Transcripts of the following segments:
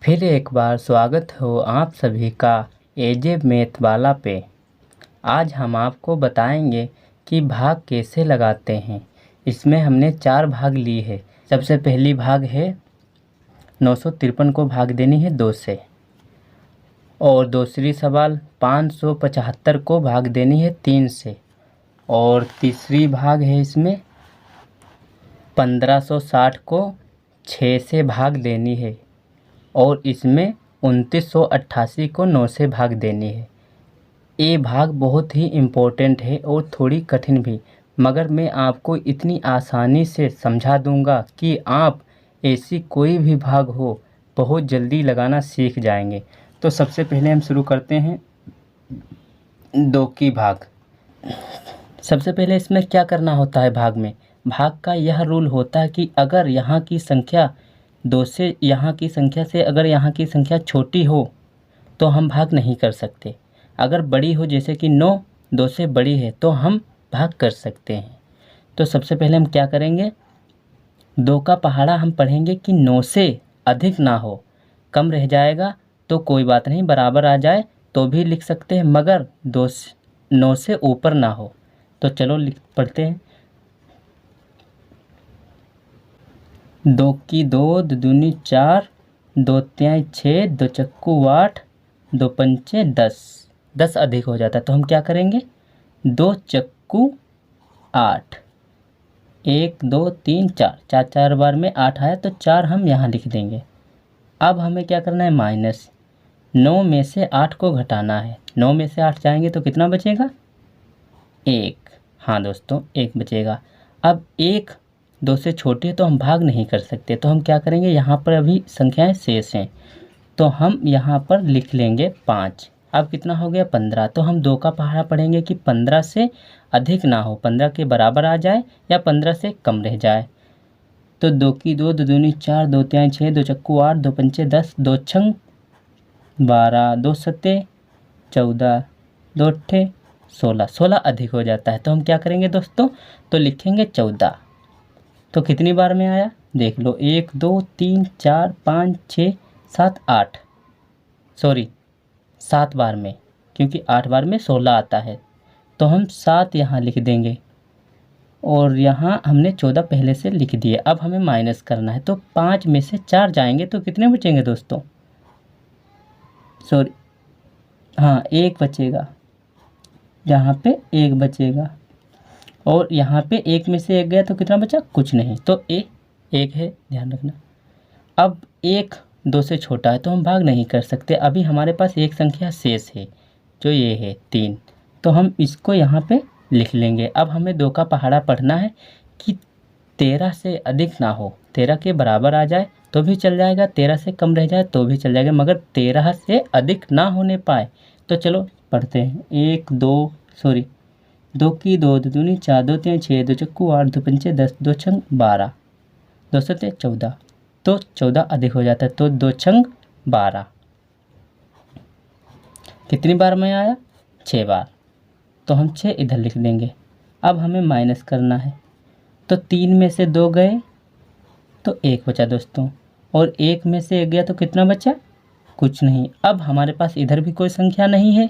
फिर एक बार स्वागत हो आप सभी का एजे मैथ वाला पे। आज हम आपको बताएंगे कि भाग कैसे लगाते हैं। इसमें हमने 4 भाग ली है। सबसे पहली भाग है 953 को भाग देनी है 2 से, और दूसरी सवाल 575 को भाग देनी है 3 से, और तीसरी भाग है इसमें 1560 को 6 से भाग देनी है, और इसमें 2988 को 9 से भाग देनी है। ये भाग बहुत ही इम्पोर्टेंट है और थोड़ी कठिन भी, मगर मैं आपको इतनी आसानी से समझा दूंगा कि आप ऐसी कोई भी भाग हो बहुत जल्दी लगाना सीख जाएंगे। तो सबसे पहले हम शुरू करते हैं 2 की भाग। सबसे पहले इसमें क्या करना होता है भाग में? भाग का यह रूल होता है कि अगर यहाँ की संख्या 2 से यहाँ की संख्या से अगर यहाँ की संख्या छोटी हो तो हम भाग नहीं कर सकते। अगर बड़ी हो, जैसे कि 9 2 से बड़ी है, तो हम भाग कर सकते हैं। तो सबसे पहले हम क्या करेंगे, 2 का पहाड़ा हम पढ़ेंगे कि 9 से अधिक ना हो। कम रह जाएगा तो कोई बात नहीं, बराबर आ जाए तो भी लिख सकते हैं, मगर 9 से ऊपर ना हो। तो चलो पढ़ते हैं। 2 की 2, 2 दूनी 4, 2 तिहाई 6, 2 चक्कू 8, 2 पंचे 10। 10 अधिक हो जाता है तो हम क्या करेंगे, 2 चक्कू 8, 1 2 3 4, 4 बार में 8 आया तो 4 हम यहाँ लिख देंगे। अब हमें क्या करना है, माइनस 9 में से 8 को घटाना है। 9 में से 8 जाएंगे तो कितना बचेगा, 1। हाँ दोस्तों, 1 बचेगा। अब 1 2 से छोटी है तो हम भाग नहीं कर सकते, तो हम क्या करेंगे, यहाँ पर अभी संख्याएं शेष हैं तो हम यहाँ पर लिख लेंगे 5। अब कितना हो गया, 15। तो हम 2 का पहाड़ा पढ़ेंगे कि 15 से अधिक ना हो, 15 के बराबर आ जाए या 15 से कम रह जाए। तो 2 की 2, 2 दूनी 4, 2 तिहाई 6, 2 चक्कू 8, 2 पंचे 10, 2 छंग 12, 2 सत्ते 14, 2 अट्ठे 16। 16 अधिक हो जाता है तो हम क्या करेंगे दोस्तों, तो लिखेंगे 14। तो कितनी बार में आया देख लो, 1 2 3 4 5 6 7 8, सॉरी 7 बार में, क्योंकि 8 बार में 16 आता है तो हम 7 यहाँ लिख देंगे, और यहाँ हमने 14 पहले से लिख दिए। अब हमें माइनस करना है, तो 5 में से 4 जाएंगे तो कितने बचेंगे दोस्तों, सॉरी हाँ 1 बचेगा, यहाँ पे 1 बचेगा, और यहाँ पे 1 में से 1 गया तो कितना बचा, कुछ नहीं, तो 1 है, ध्यान रखना। अब 1 2 से छोटा है तो हम भाग नहीं कर सकते। अभी हमारे पास एक संख्या शेष है जो ये है 3, तो हम इसको यहाँ पे लिख लेंगे। अब हमें 2 का पहाड़ा पढ़ना है कि 13 से अधिक ना हो, 13 के बराबर आ जाए तो भी चल जाएगा, 13 से कम रह जाए तो भी चल जाएगा, मगर 13 से अधिक ना होने पाए। तो चलो पढ़ते हैं, 2 की 2, 2 दूनी 4, 2 तिहाई 6, 2 चक्कू 8, 2 पंचे 10, 2 छंग 12, 2 सत्ते 14। तो 14 अधिक हो जाता है तो 2 छंग 12। कितनी बार में आया, 6 बार, तो हम 6 इधर लिख देंगे। अब हमें माइनस करना है, तो 3 में से 2 गए तो 1 बचा दोस्तों, और 1 में से 1 गया तो कितना बचा, कुछ नहीं। अब हमारे पास इधर भी कोई संख्या नहीं है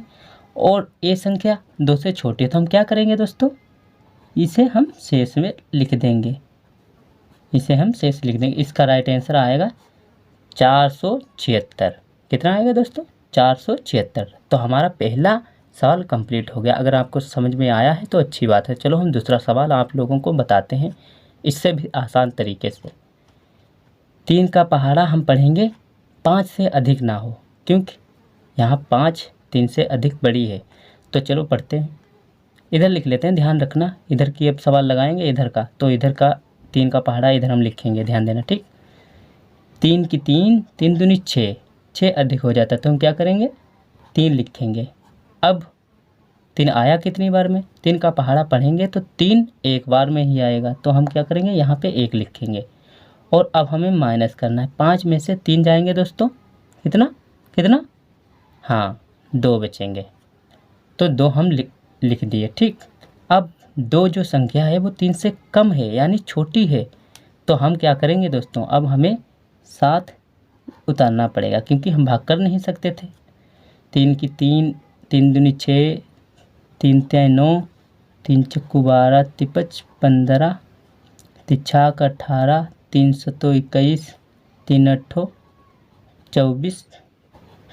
और ये संख्या 2 से छोटी है, तो हम क्या करेंगे दोस्तों, इसे हम शेष में लिख देंगे, इसे हम शेष लिख देंगे। इसका राइट आंसर आएगा 476। कितना आएगा दोस्तों, 476। तो हमारा पहला सवाल कंप्लीट हो गया। अगर आपको समझ में आया है तो अच्छी बात है। चलो हम दूसरा सवाल आप लोगों को बताते हैं इससे भी आसान तरीके से। 3 का पहाड़ा हम पढ़ेंगे 5 से अधिक ना हो, क्योंकि यहाँ 5 3 से अधिक बड़ी है। तो चलो पढ़ते हैं, इधर लिख लेते हैं, ध्यान रखना इधर की अब सवाल लगाएंगे इधर का, तो इधर का 3 का पहाड़ा इधर हम लिखेंगे, ध्यान देना ठीक। 3 की 3, 3 दूनी 6, 6 अधिक हो जाता है तो हम क्या करेंगे, 3 लिखेंगे। अब 3 आया कितनी बार में, 3 का पहाड़ा पढ़ेंगे तो 3 एक बार में ही आएगा, तो हम क्या करेंगे, यहाँ पे 1 लिखेंगे। और अब हमें माइनस करना है, 5 में से 3 जाएंगे दोस्तों, कितना कितना, हाँ 2 बचेंगे, तो 2 हम लिख दिए ठीक। अब 2 जो संख्या है वो 3 से कम है यानी छोटी है, तो हम क्या करेंगे दोस्तों, अब हमें 7 उतारना पड़ेगा क्योंकि हम भाग कर नहीं सकते थे। 3 की 3, 3 दूनी 6, 3 तिहाई 9, 3 चक्कू 12, तिपच 15, तिछाक 18, 3 सतो 21, 3 अट्ठो 24,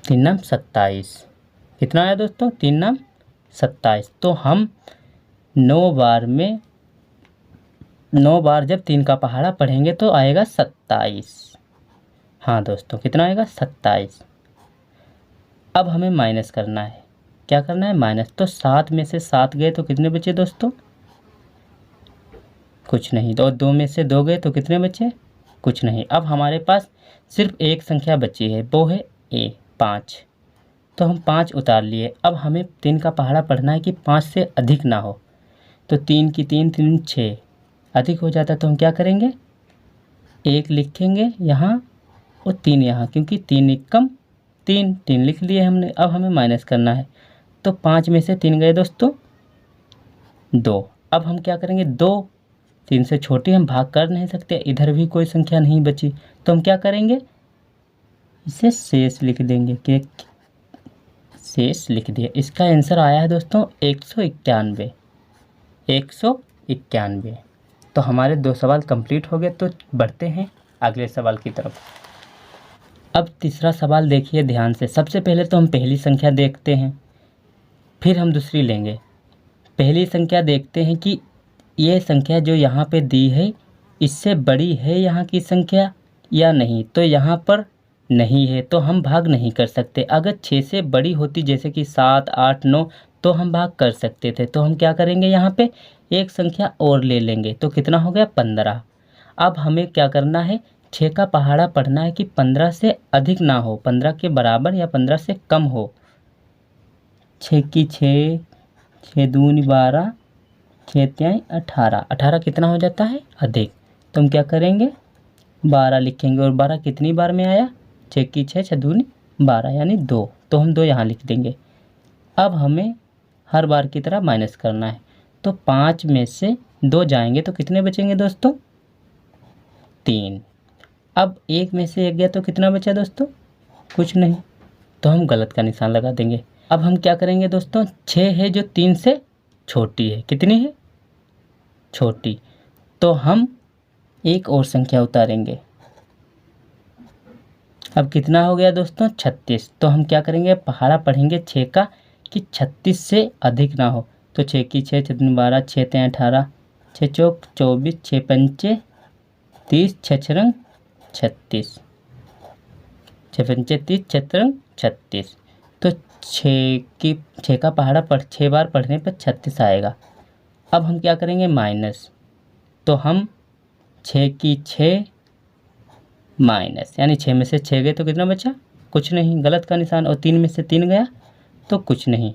3 नाम 27। कितना आया दोस्तों? 3 नाम 27। तो हम 9 बार जब 3 का पहाड़ा पढ़ेंगे तो आएगा 27। हाँ दोस्तों, कितना आएगा? 27। अब हमें माइनस करना है। क्या करना है? माइनस। तो 7 में से 7 गए तो कितने बचे दोस्तों? कुछ नहीं। तो 2 में से 2 गए तो कितने बचे? कुछ नहीं। अब हमारे पास सिर्फ एक संख्या बची है, वो है A 5। तो हम 5 उतार लिए। अब हमें 3 का पहाड़ा पढ़ना है कि 5 से अधिक ना हो। तो 3 की 3, 3 6 अधिक हो जाता है तो हम क्या करेंगे? 1 लिखेंगे यहाँ और 3 यहाँ, क्योंकि 3 एकम 3, 3 लिख लिए हमने। अब हमें माइनस करना है। तो 5 में से 3 गए दोस्तों 2। अब हम क्या करेंगे? 2 3 से छोटी हम भाग कर नहीं सकते, इधर भी कोई संख्या नहीं बची, तो हम क्या करेंगे? इसे शेष लिख देंगे। कि शेष लिख दिया। इसका आंसर आया है दोस्तों 191। 191। तो हमारे 2 सवाल कंप्लीट हो गए। तो बढ़ते हैं अगले सवाल की तरफ। अब तीसरा सवाल देखिए ध्यान से। सबसे पहले तो हम पहली संख्या देखते हैं, फिर हम दूसरी लेंगे। पहली संख्या देखते हैं कि ये संख्या जो यहाँ पे दी है इससे बड़ी है यहाँ की संख्या या नहीं। तो यहाँ पर नहीं है तो हम भाग नहीं कर सकते। अगर 6 से बड़ी होती जैसे कि 7, 8, 9 तो हम भाग कर सकते थे। तो हम क्या करेंगे? यहाँ पे एक संख्या और ले लेंगे। तो कितना हो गया? 15। अब हमें क्या करना है? 6 का पहाड़ा पढ़ना है कि 15 से अधिक ना हो, 15 के बराबर या 15 से कम हो। 6 की 6, 6 दूनी 12, 6 तिहाई 18। 18 कितना हो जाता है? अधिक। तो हम क्या करेंगे? 12 लिखेंगे। और 12 कितनी बार में आया? 6 की 6, 6 दूनी 12 यानी 2। तो हम 2 यहाँ लिख देंगे। अब हमें हर बार की तरह माइनस करना है। तो 5 में से 2 जाएंगे तो कितने बचेंगे दोस्तों? 3। अब 1 में से 1 गया तो कितना बचा दोस्तों? कुछ नहीं। तो हम गलत का निशान लगा देंगे। अब हम क्या करेंगे दोस्तों? 6 है जो 3 से छोटी है। कितनी है? छोटी। तो हम एक और संख्या उतारेंगे। अब कितना हो गया दोस्तों? 36। तो हम क्या करेंगे? पहाड़ा पढ़ेंगे 6 का कि 36 से अधिक ना हो। तो 6 की 6, 6 दूनी 12, 6 तिहाई 18, 6 चौक 24, 6 पंचे 30, 6 छरंग 36, 6 पंचे 30, 6 तिरंग 36। तो 6 का पहाड़ा 6 बार पढ़ने पर 36 आएगा। अब हम क्या करेंगे? माइनस। तो हम 6 की 6 माइनस, यानी 6 में से 6 गए तो कितना बचा? कुछ नहीं। गलत का निशान। और 3 में से 3 गया तो कुछ नहीं।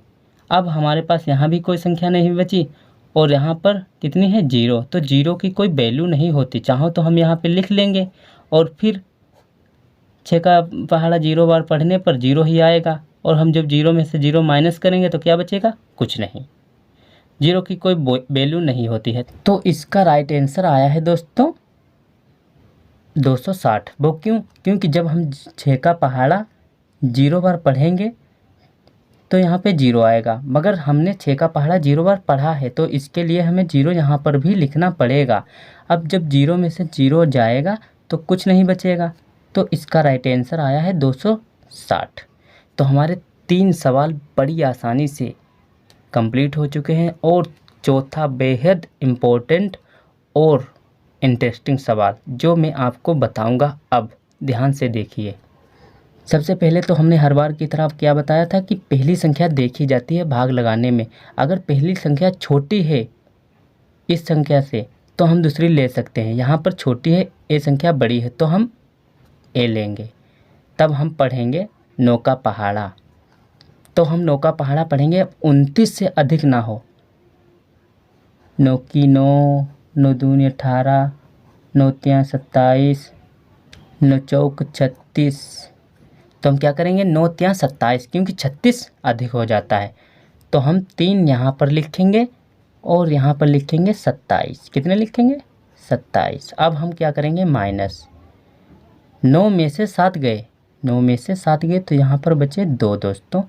अब हमारे पास यहाँ भी कोई संख्या नहीं बची और यहाँ पर कितनी है? 0। तो 0 की कोई वैल्यू नहीं होती। चाहो तो हम यहाँ पे लिख लेंगे और फिर 6 का पहाड़ा 0 बार पढ़ने पर 0 ही आएगा। और हम जब 0 में से 0 माइनस करेंगे तो क्या बचेगा? कुछ नहीं। 0 की कोई वैल्यू नहीं होती है। तो इसका राइट आंसर आया है दोस्तों 260। वो क्यों? क्योंकि जब हम 6 का पहाड़ा 0 बार पढ़ेंगे तो यहाँ पे 0 आएगा, मगर हमने 6 का पहाड़ा 0 बार पढ़ा है तो इसके लिए हमें 0 यहाँ पर भी लिखना पड़ेगा। अब जब 0 में से 0 जाएगा तो कुछ नहीं बचेगा। तो इसका राइट आंसर आया है 260। तो हमारे 3 सवाल बड़ी आसानी से कंप्लीट हो चुके हैं। और चौथा बेहद इम्पोर्टेंट और इंटरेस्टिंग सवाल जो मैं आपको बताऊंगा, अब ध्यान से देखिए। सबसे पहले तो हमने हर बार की तरह क्या बताया था कि पहली संख्या देखी जाती है भाग लगाने में। अगर पहली संख्या छोटी है इस संख्या से तो हम दूसरी ले सकते हैं। यहाँ पर छोटी है, ये संख्या बड़ी है तो हम ए लेंगे। तब हम पढ़ेंगे 9 का पहाड़ा। तो हम 9 का पहाड़ा पढ़ेंगे 29 से अधिक ना हो। 9 की 9, 9 दूनी 18, 9 तिहाई 27, 9 चौक 36। तो हम क्या करेंगे? 9 तिहाई 27, क्योंकि 36 अधिक हो जाता है तो हम 3 यहाँ पर लिखेंगे और यहाँ पर लिखेंगे 27। कितने लिखेंगे? 27। अब हम क्या करेंगे? माइनस। 9 में से 7 गए 9 में से 7 गए तो यहाँ पर बचे 2 दोस्तों,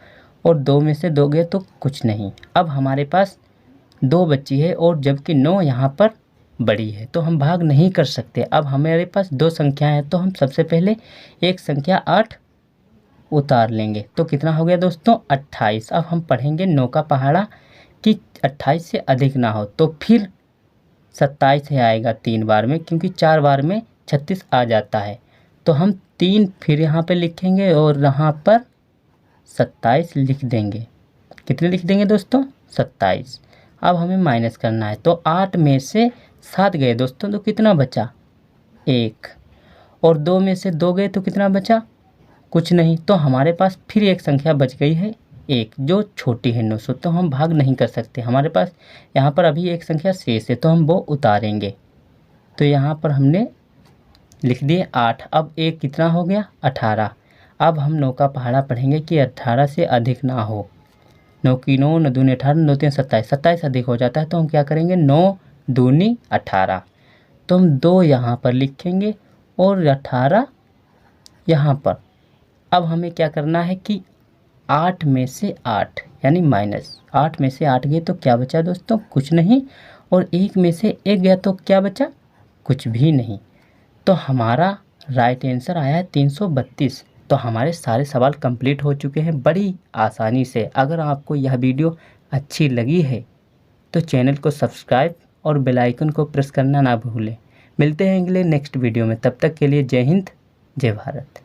और 2 में से 2 गए तो कुछ नहीं। अब हमारे पास 2 बची है और जबकि 9 यहाँ पर बड़ी है तो हम भाग नहीं कर सकते। अब हमारे पास 2 संख्या है तो हम सबसे पहले एक संख्या 8 उतार लेंगे तो कितना हो गया दोस्तों 28। अब हम पढ़ेंगे 9 का पहाड़ा कि 28 से अधिक ना हो, तो फिर 27 है आएगा 3 बार में, क्योंकि 4 बार में 36 आ जाता है। तो हम 3 फिर यहाँ पे लिखेंगे और यहाँ पर 27 लिख देंगे। कितने लिख देंगे दोस्तों 27। अब हमें माइनस करना है तो 8 में से 7 गए दोस्तों तो कितना बचा 1, और 2 में से 2 गए तो कितना बचा कुछ नहीं। तो हमारे पास फिर एक संख्या बच गई है 1 जो छोटी है 900, तो हम भाग नहीं कर सकते। हमारे पास यहाँ पर अभी एक संख्या शेष है तो हम वो उतारेंगे। तो यहाँ पर हमने लिख दिए 8। अब 1 कितना हो गया 18। अब हम 9 का पहाड़ा पढ़ेंगे कि 18 से अधिक ना हो। 9 की 9, 9 दूनी 18, 9 तीन 27, 27 अधिक हो जाता है तो हम क्या करेंगे 9 दूनी 18। तो हम 2 यहाँ पर लिखेंगे और 18 यहाँ पर। अब हमें क्या करना है कि 8 में से 8 यानी माइनस 8 में से 8 गए तो क्या बचा दोस्तों कुछ नहीं, और 1 में से 1 गया तो क्या बचा कुछ भी नहीं। तो हमारा राइट आंसर आया है 332। तो हमारे सारे सवाल कंप्लीट हो चुके हैं बड़ी आसानी से। अगर आपको यह वीडियो अच्छी लगी है तो चैनल को सब्सक्राइब और बेल आइकन को प्रेस करना ना भूलें। मिलते हैं अगले नेक्स्ट वीडियो में, तब तक के लिए जय हिंद जय भारत।